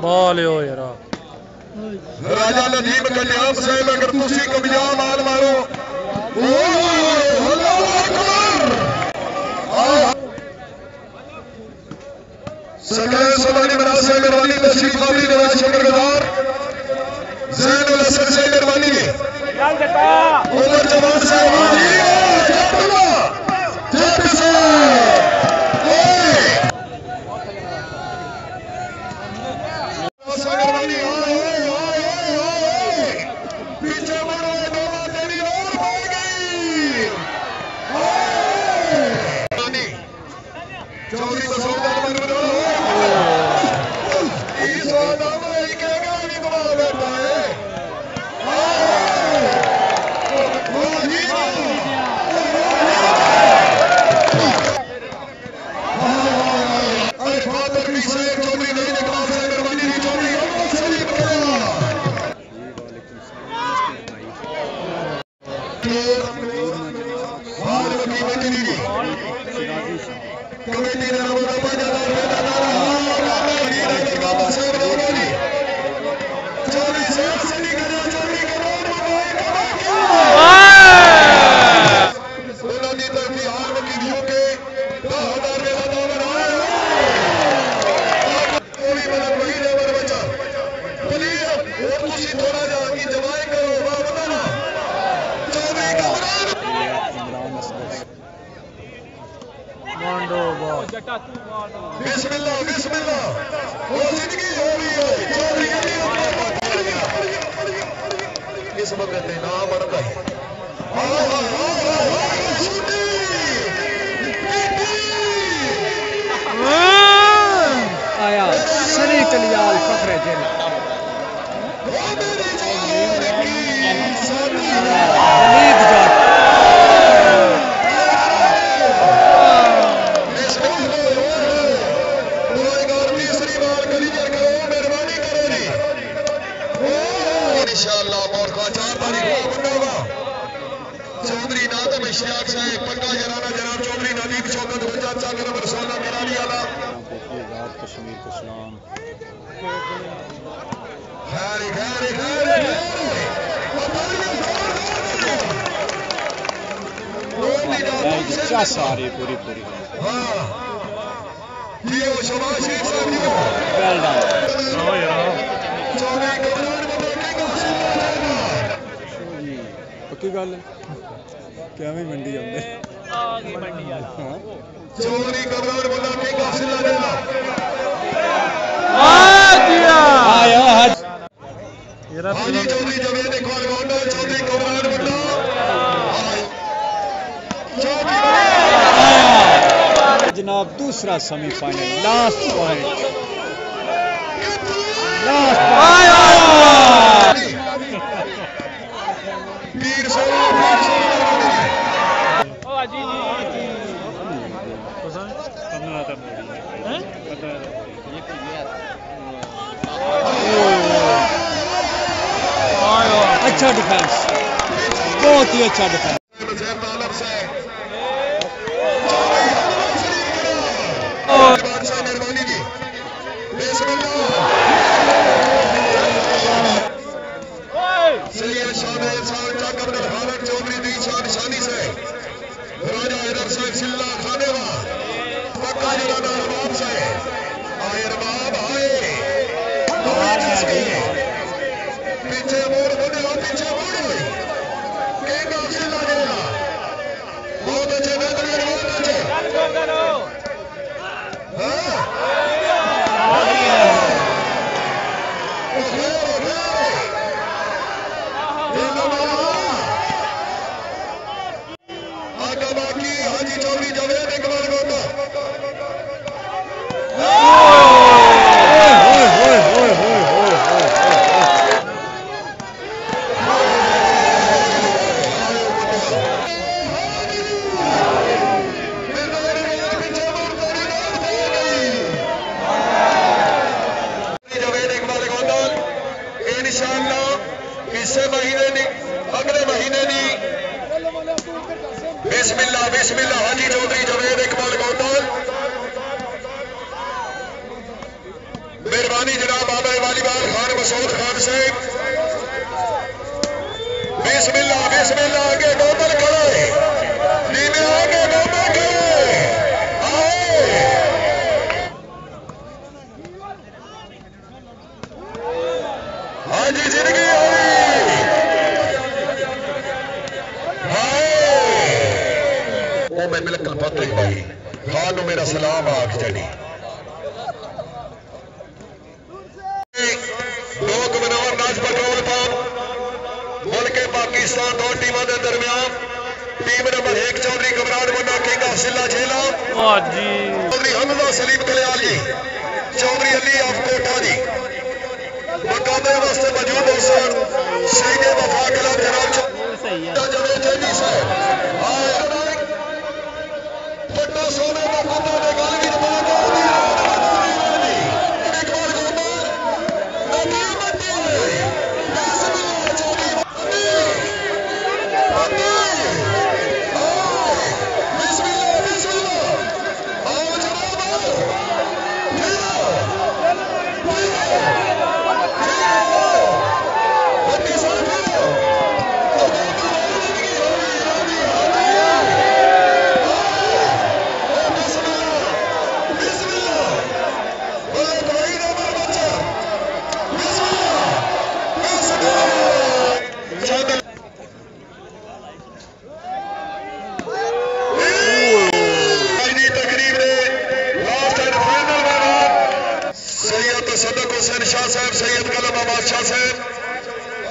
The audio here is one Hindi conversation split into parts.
Ball yo यार राजा नदीम कल्याण साहब अगर तुसी कबिया माल मारो सकल सवारी बना से मेहरबानी तशरीफ आवरी नवाज शुक्रगुजार ज़ैनुल हसन से मेहरबानी उमर जवान साहब बिस्मिल्लाह बिस्मिल्लाह वो जिंदगी हो रही है इस वक्त ने नाम बढ़ता है आया सनी चलियाल फखरे जिला कश्मीर को सलाम सारी पूरी पूरी पक्की गल है क्या भी मंडी आते चौधरी कमरान बोला के हासिल लेना हाजी चौधरी जवेद इकबाल गोंडा चौधरी कमरान बोला जनाब दूसरा सेमीफाइनल लास्ट पॉइंट अच्छा डिफेंस बहुत ही अच्छा डिफेंस बिस्मिल्लाह बिस्मिल्लाह हाजी चौधरी जवेद इकबाल गोंडल मेहरबानी जनाब बाबा वालीबाल खान मसूद खान से बिस्मिल्लाह बिस्मिल्लाह आगे गोबर खड़े नीले आगे गोबर खड़े आओ हाँ जी जिंदगी ओ मैं बिल्कुल पता भाई खान मेरा सलाम आख जड़ी लोग मनोहर नाज पेट्रोल पंप मुल्क पाकिस्तान दो टीमों के दरमियान टीम नंबर 1 चौधरी घबराहट मुंडा किंग ऑफ सिला झेला चौधरी हमजा सलीम कल्याली चौधरी अली ऑफ कोठा जी मुकाबले वास्ते मौजूद हो सन शहीद वफा कला जनाब जवेद चंदी साहब पट्टा सोने का कुत्ता ने गाली में बोला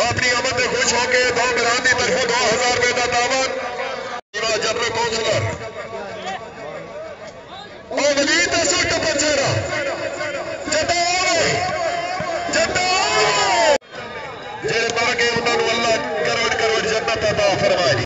अपनी आमद से खुश होकर दो बरान की तरफ 2000 रुपए का दामन जनरल कौंसलर और वजीद सुट पचेरा जेड़े पढ़ के उन्होंने अल्लाह करोड़ करोड़ जन्नत अता फरमाई